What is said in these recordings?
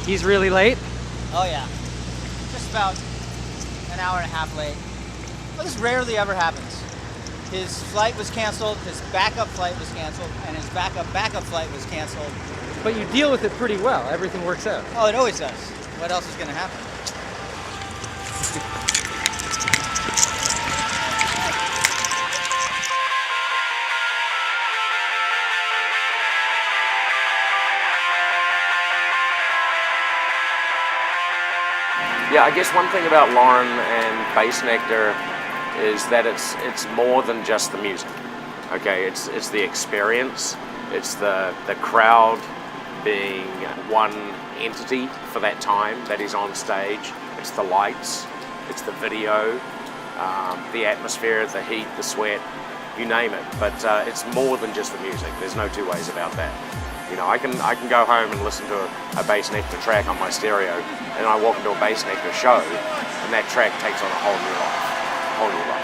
He's really late? Oh yeah, just about an hour and a half late. Well, this rarely ever happens. His flight was canceled, his backup flight was canceled, and his backup flight was canceled. But you deal with it pretty well. Everything works out. Oh, it always does. What else is going to happen? Yeah, I guess one thing about Lauren and Bassnectar is that it's more than just the music. Okay, it's the experience. It's the crowd being one entity for that time that is on stage. It's the lights, it's the video, the atmosphere, the heat, the sweat, you name it. But it's more than just the music. There's no two ways about that. You know, I can go home and listen to a Bassnectar track on my stereo, and I walk into a Bassnectar show, and that track takes on a whole new life, whole new life.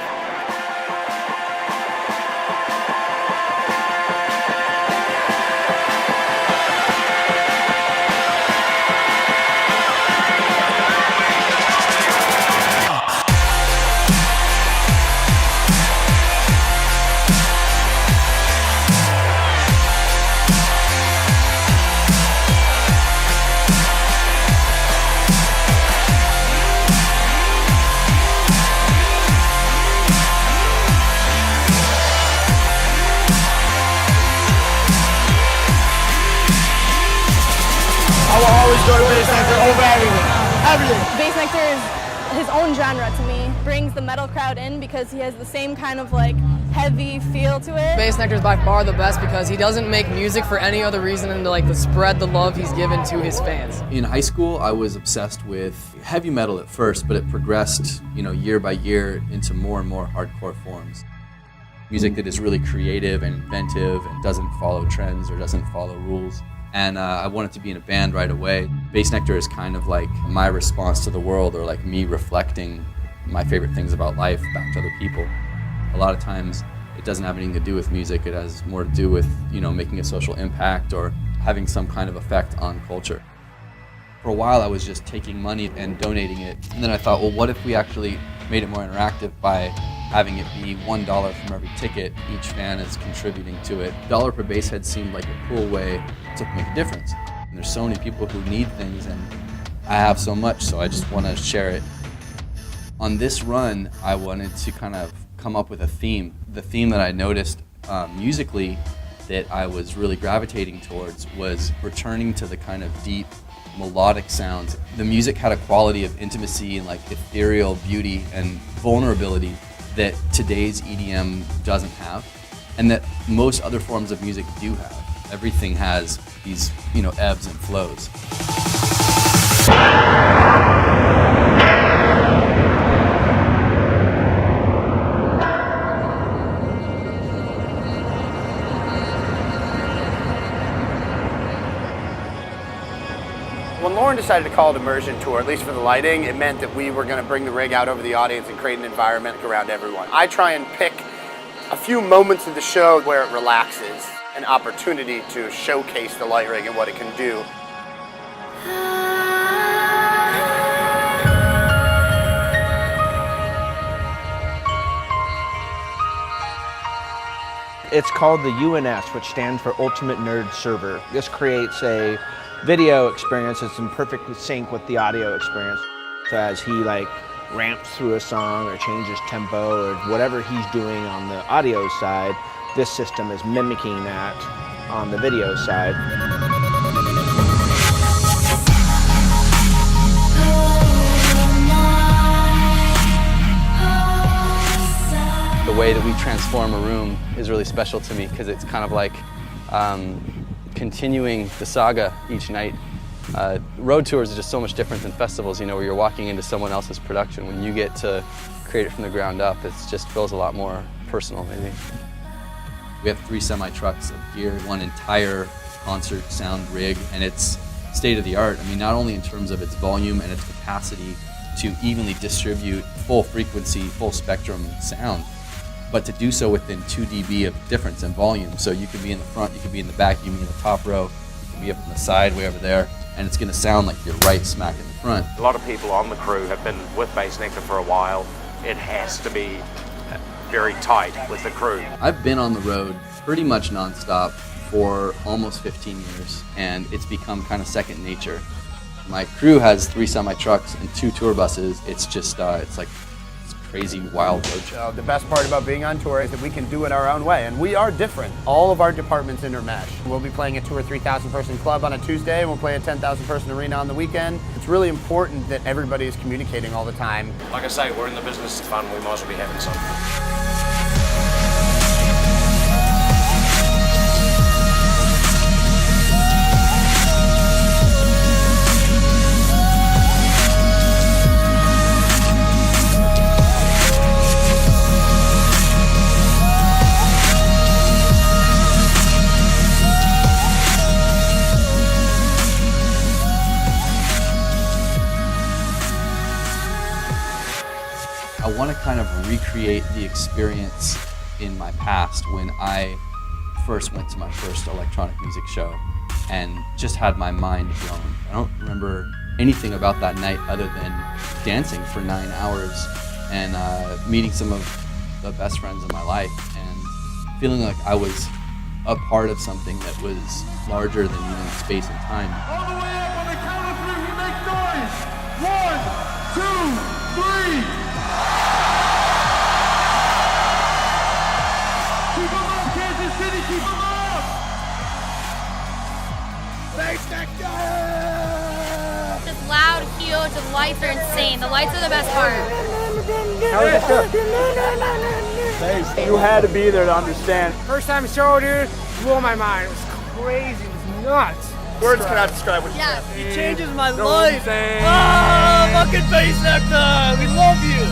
I will always go to Bassnectar over everything. Everything. Bassnectar is his own genre to me. Brings the metal crowd in because he has the same kind of like heavy feel to it. Bassnectar is by far the best because he doesn't make music for any other reason than to spread the love he's given to his fans. In high school, I was obsessed with heavy metal at first, but it progressed, year by year into more and more hardcore forms. Music that is really creative and inventive and doesn't follow trends or doesn't follow rules. And I wanted to be in a band right away. Bassnectar is kind of like my response to the world, or like me reflecting my favorite things about life back to other people. A lot of times it doesn't have anything to do with music. It has more to do with, making a social impact or having some kind of effect on culture. For a while I was just taking money and donating it. And then I thought, well, what if we actually made it more interactive by having it be $1 from every ticket, each fan is contributing to it. $1 per bass head seemed like a cool way to make a difference. And there's so many people who need things, and I have so much, so I just want to share it. On this run, I wanted to kind of come up with a theme. The theme that I noticed musically that I was really gravitating towards was returning to the kind of deep melodic sounds. The music had a quality of intimacy and like ethereal beauty and vulnerability that today's EDM doesn't have, and that most other forms of music do have. Everything has these, ebbs and flows. When Lauren decided to call it Immersion Tour, at least for the lighting, it meant that we were going to bring the rig out over the audience and create an environment around everyone. I try and pick a few moments of the show where it relaxes, an opportunity to showcase the light rig and what it can do. It's called the UNS, which stands for Ultimate Nerd Server. This creates a video experience that's in perfect sync with the audio experience. So as he ramps through a song or changes tempo or whatever he's doing on the audio side, this system is mimicking that on the video side. The way that we transform a room is really special to me because it's kind of like continuing the saga each night. Road tours are just so much different than festivals, where you're walking into someone else's production. When you get to create it from the ground up, it just feels a lot more personal, maybe. We have 3 semi-trucks of gear, 1 entire concert sound rig, and it's state-of-the-art. I mean, not only in terms of its volume and its capacity to evenly distribute full frequency, full spectrum sound, but to do so within 2 dB of difference in volume. So you could be in the front, you could be in the back, you can be in the top row, you can be up on the side, way over there. and it's gonna sound like you're right smack in the front. A lot of people on the crew have been with Bassnectar for a while. It has to be very tight with the crew. I've been on the road pretty much nonstop for almost 15 years, and it's become kind of second nature. My crew has 3 semi-trucks and 2 tour buses. It's just, it's like this crazy wild road show. The best part about being on tour is that we can do it our own way, and we are different. All of our departments intermesh. We'll be playing a 2,000 or 3,000 person club on a Tuesday, and we'll play a 10,000 person arena on the weekend. It's really important that everybody is communicating all the time. Like I say, we're in the business of fun. We might as well be having some. I want to kind of recreate the experience in my past when I first went to my first electronic music show and just had my mind blown. I don't remember anything about that night other than dancing for 9 hours and meeting some of the best friends of my life and feeling like I was a part of something that was larger than even space and time. All the way up on the count of 3, we make noise. 1, 2, 3. Keep them up, Kansas City, keep them up! Bassnectar! It's loud, huge, the lights are insane. The lights are the best part. How was the show? You had to be there to understand. First time show, dude, blew my mind. It was crazy, it was nuts. Words cannot describe what you Yeah. It changes my So life. insane. Oh, fucking Bassnectar, we love you.